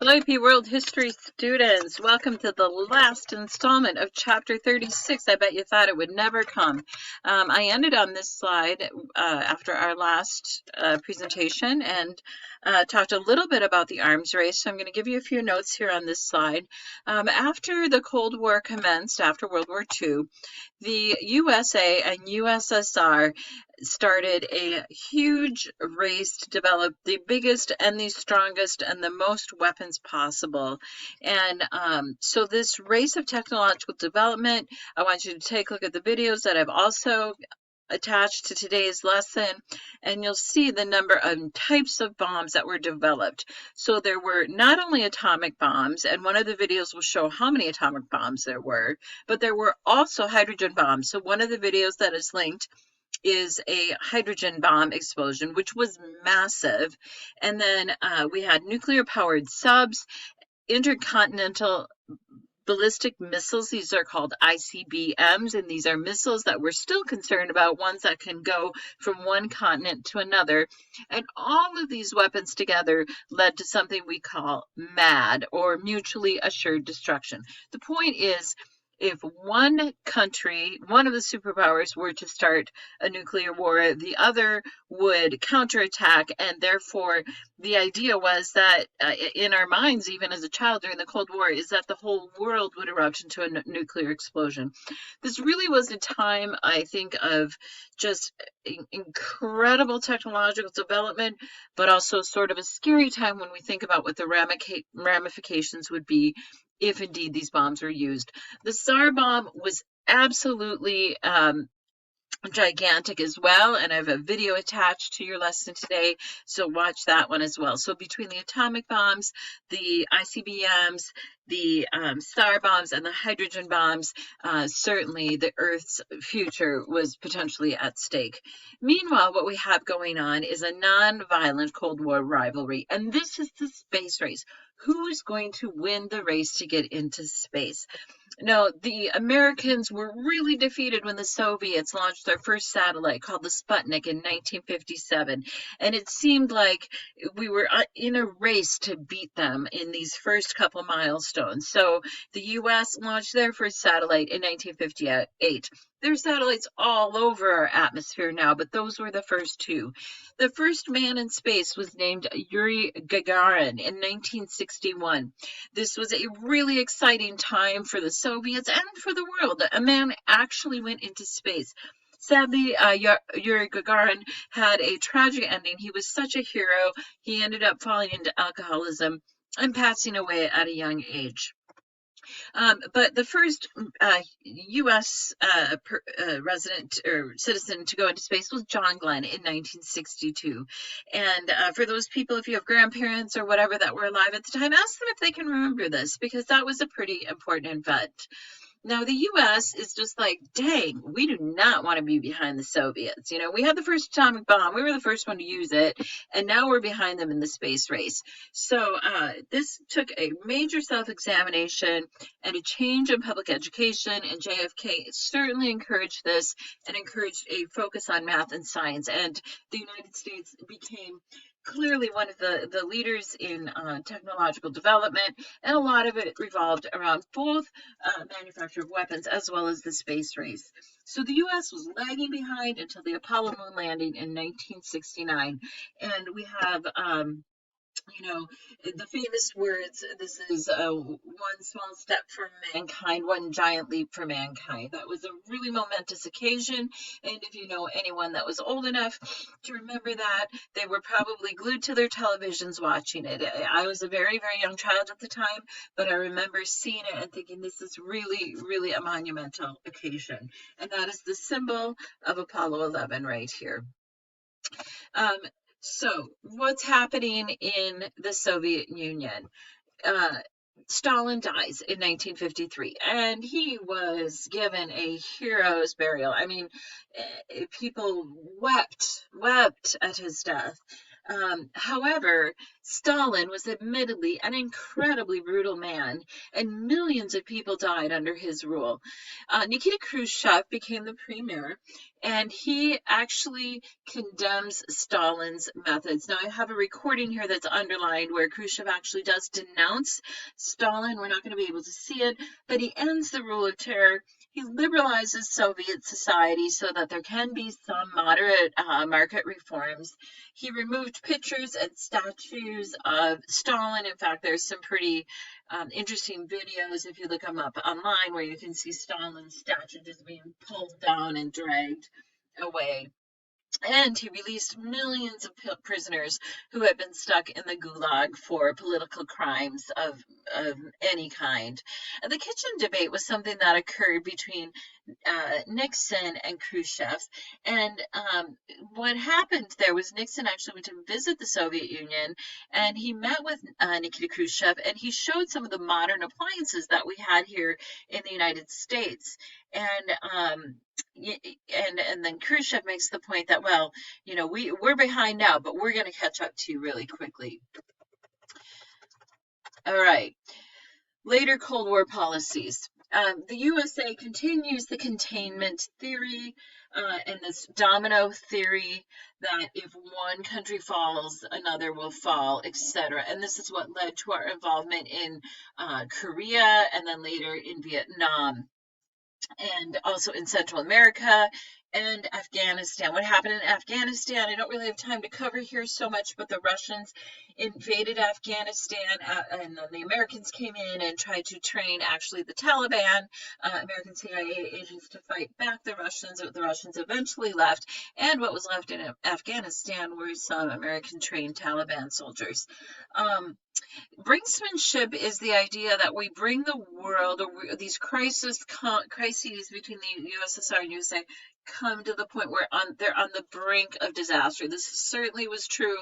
Hello, AP World History students. Welcome to the last installment of Chapter 36. I bet you thought it would never come. I ended on this slide after our last presentation and talked a little bit about the arms race. So I'm going to give you a few notes here on this slide. After the Cold War commenced, after World War II, the USA and USSR started a huge race to develop the biggest and the strongest and the most weapons possible. And so this race of technological development, I want you to take a look at the videos that I've also attached to today's lesson, and you'll see the number of types of bombs that were developed. So there were not only atomic bombs, and one of the videos will show how many atomic bombs there were, but there were also hydrogen bombs. So one of the videos that is linked is a hydrogen bomb explosion, which was massive. And then we had nuclear powered subs, intercontinental ballistic missiles. These are called ICBMs, and these are missiles that we're still concerned about, ones that can go from one continent to another. And all of these weapons together led to something we call MAD, or mutually assured destruction. The point is, if one country, one of the superpowers, were to start a nuclear war, the other would counterattack, and therefore the idea was that in our minds, even as a child during the Cold War, is that the whole world would erupt into a nuclear explosion. This really was a time, I think, of just incredible technological development, but also sort of a scary time when we think about what the ramifications would be if indeed these bombs were used. The Tsar bomb was absolutely gigantic as well, and I have a video attached to your lesson today, so watch that one as well. So between the atomic bombs, the ICBMs, the Tsar bombs, and the hydrogen bombs, certainly the Earth's future was potentially at stake. Meanwhile, what we have going on is a non-violent Cold War rivalry, and this is the space race. Who is going to win the race to get into space? No, the Americans were really defeated when the Soviets launched their first satellite called the Sputnik in 1957. And it seemed like we were in a race to beat them in these first couple milestones. So the US launched their first satellite in 1958. There's satellites all over our atmosphere now, but those were the first two. The first man in space was named Yuri Gagarin in 1961. This was a really exciting time for the Soviets and for the world. A man actually went into space. Sadly, Yuri Gagarin had a tragic ending. He was such a hero. He ended up falling into alcoholism and passing away at a young age. But the first U.S. resident or citizen to go into space was John Glenn in 1962. And for those people, if you have grandparents or whatever that were alive at the time, ask them if they can remember this, because that was a pretty important event. Now, the U.S. is just like, dang, we do not want to be behind the Soviets. You know, we had the first atomic bomb. We were the first one to use it, and now we're behind them in the space race. So this took a major self-examination and a change in public education, and JFK certainly encouraged this and encouraged a focus on math and science. And the United States became clearly one of the leaders in technological development, and a lot of it revolved around both manufacture of weapons as well as the space race. So the U.S. was lagging behind until the Apollo moon landing in 1969, and we have you know, the famous words, this is one small step for mankind, one giant leap for mankind. That was a really momentous occasion, and if you know anyone that was old enough to remember that, they were probably glued to their televisions watching it. I was a very, very young child at the time, but I remember seeing it and thinking this is really, really a monumental occasion, and that is the symbol of Apollo 11 right here. So what's happening in the Soviet Union? Stalin dies in 1953, and he was given a hero's burial. I mean, people wept at his death. However, Stalin was admittedly an incredibly brutal man, and millions of people died under his rule. Nikita Khrushchev became the premier, and he actually condemns Stalin's methods. Now, I have a recording here that's underlined where Khrushchev actually does denounce Stalin. We're not going to be able to see it, but he ends the rule of terror. He liberalizes Soviet society so that there can be some moderate market reforms. He removed pictures and statues of Stalin. In fact, there's some pretty interesting videos if you look them up online where you can see Stalin's statue just being pulled down and dragged away. And he released millions of prisoners who had been stuck in the gulag for political crimes of any kind. And the kitchen debate was something that occurred between Nixon and Khrushchev. And what happened there was Nixon actually went to visit the Soviet Union, and he met with Nikita Khrushchev, and he showed some of the modern appliances that we had here in the United States. And then Khrushchev makes the point that, well, we're behind now, but we're going to catch up to you really quickly. All right. Later Cold War policies. The USA continues the containment theory and this domino theory that if one country falls, another will fall, etc. And this is what led to our involvement in Korea and then later in Vietnam, and also in Central America and Afghanistan. What happened in Afghanistan, I don't really have time to cover here so much, but the Russians invaded Afghanistan, and then the Americans came in and tried to train actually the Taliban, American CIA agents, to fight back the Russians. The Russians eventually left, and what was left in Afghanistan were some American trained Taliban soldiers. Brinksmanship is the idea that we bring the world, or these crises between the USSR and USA, come to the point where they're on the brink of disaster. This certainly was true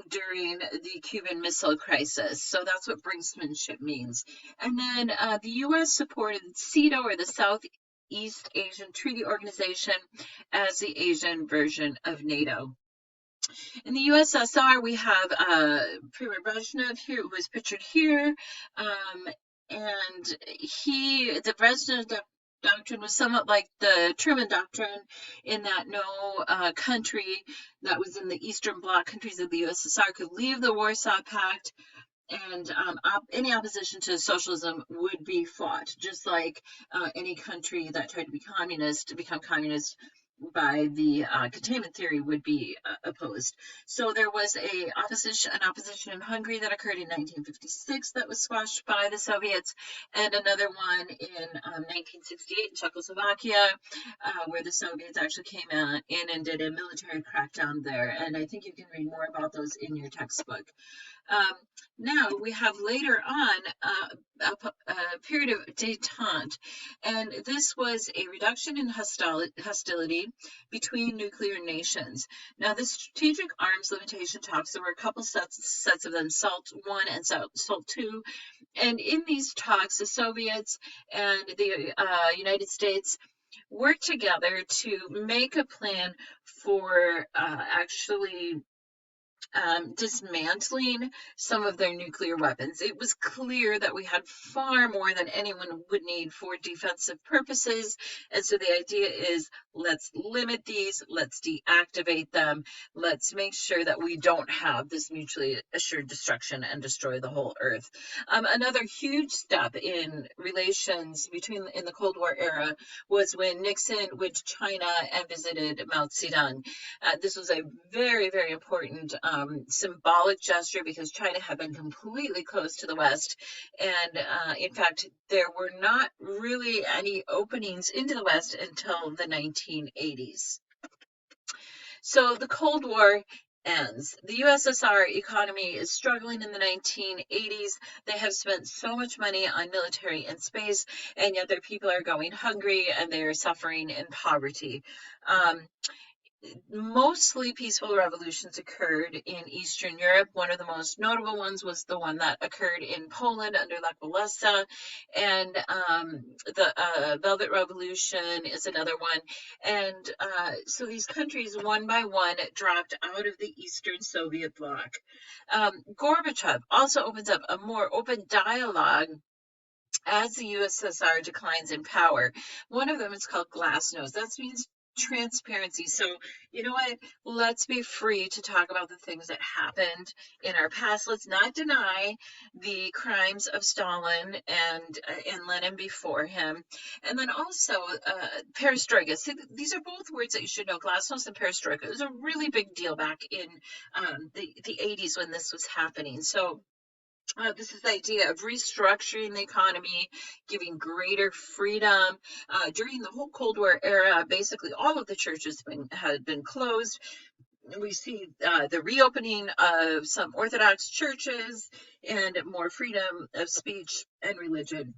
during the Cuban Missile Crisis. So that's what brinksmanship means. And then the U.S. supported SEATO, or the Southeast Asian Treaty Organization, as the Asian version of NATO. In the USSR, we have Premier Brezhnev here, who is pictured here, and the Brezhnev doctrine was somewhat like the Truman Doctrine, in that no country that was in the Eastern Bloc countries of the USSR could leave the Warsaw Pact, and any opposition to socialism would be fought, just like any country that tried to become communist by the containment theory would be opposed. So there was an opposition in Hungary that occurred in 1956 that was squashed by the Soviets, and another one in 1968 in Czechoslovakia, where the Soviets actually came in and did a military crackdown there. And I think you can read more about those in your textbook. Now we have later on a period of détente, and this was a reduction in hostility between nuclear nations. Now, the strategic arms limitation talks, there were a couple sets of them, SALT I and SALT II, and in these talks, the Soviets and the United States worked together to make a plan for actually dismantling some of their nuclear weapons. It was clear that we had far more than anyone would need for defensive purposes, and so the idea is, let's limit these, let's deactivate them, let's make sure that we don't have this mutually assured destruction and destroy the whole earth. Another huge step in relations in the Cold War era was when Nixon went to China and visited Mao Zedong. This was a very, very important symbolic gesture, because China had been completely closed to the West, and in fact there were not really any openings into the West until the 1980s. So the Cold War ends. The USSR economy is struggling in the 1980s. They have spent so much money on military and space, and yet their people are going hungry and they are suffering in poverty. mostly peaceful revolutions occurred in Eastern Europe. One of the most notable ones was the one that occurred in Poland under Lech Walesa, and the Velvet Revolution is another one. And so these countries, one by one, dropped out of the Eastern Soviet bloc. Gorbachev also opens up a more open dialogue as the USSR declines in power. One of them is called Glasnost. That means transparency. So, you know what? Let's be free to talk about the things that happened in our past. Let's not deny the crimes of Stalin and Lenin before him. And then also perestroika. See, these are both words that you should know. Glasnost and perestroika. It was a really big deal back in the 80s when this was happening. So this is the idea of restructuring the economy, giving greater freedom. During the whole Cold War era, basically all of the churches had been closed. We see the reopening of some Orthodox churches and more freedom of speech and religion.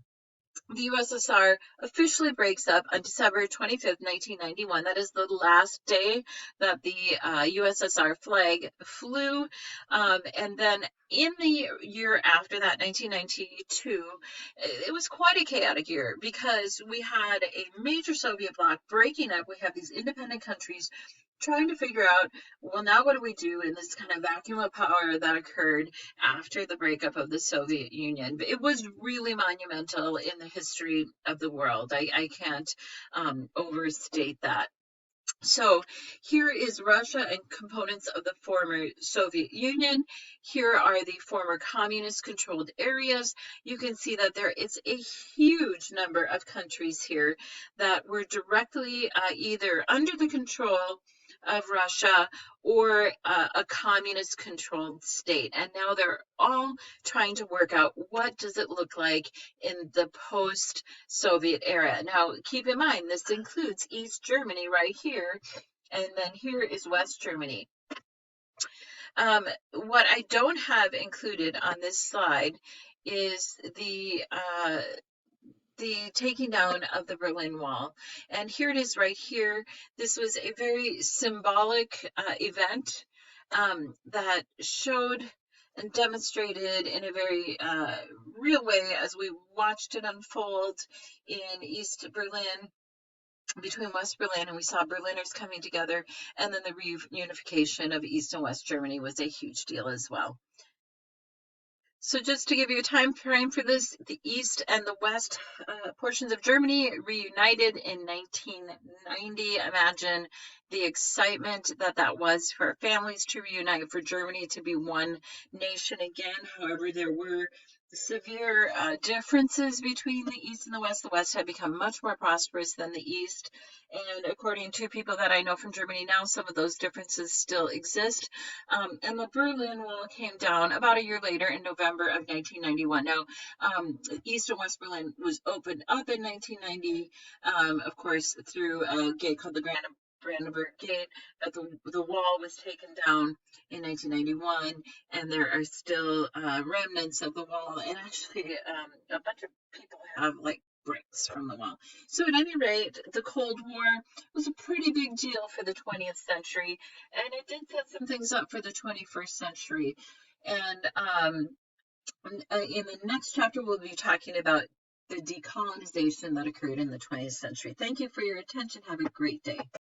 The USSR officially breaks up on December 25th, 1991. That is the last day that the USSR flag flew. And then in the year after that, 1992, it was quite a chaotic year because we had a major Soviet bloc breaking up. We have these independent countries trying to figure out, well, now what do we do in this kind of vacuum of power that occurred after the breakup of the Soviet Union? It was really monumental in the history of the world. I can't overstate that. So here is Russia and components of the former Soviet Union. Here are the former communist controlled areas. You can see that there is a huge number of countries here that were directly either under the control of Russia or a communist controlled state. And now they're all trying to work out what does it look like in the post-Soviet era. Now, keep in mind, this includes East Germany right here, and then here is West Germany. What I don't have included on this slide is the taking down of the Berlin Wall. And here it is right here. This was a very symbolic event that showed and demonstrated in a very real way as we watched it unfold in East Berlin, between West Berlin, and we saw Berliners coming together, and then the reunification of East and West Germany was a huge deal as well. So just to give you a time frame for this, the East and the West portions of Germany reunited in 1990. Imagine the excitement that was for families to reunite, for Germany to be one nation again. However, there were severe differences between the East and the West. The West had become much more prosperous than the East. And according to people that I know from Germany now, some of those differences still exist. And the Berlin Wall came down about a year later in November of 1991. Now, East and West Berlin was opened up in 1990, of course, through a gate called the Brandenburg Gate, but the wall was taken down in 1991, and there are still remnants of the wall, and actually a bunch of people have like bricks from the wall. So at any rate, the Cold War was a pretty big deal for the 20th century, and it did set some things up for the 21st century. And in the next chapter, we'll be talking about the decolonization that occurred in the 20th century. Thank you for your attention. Have a great day.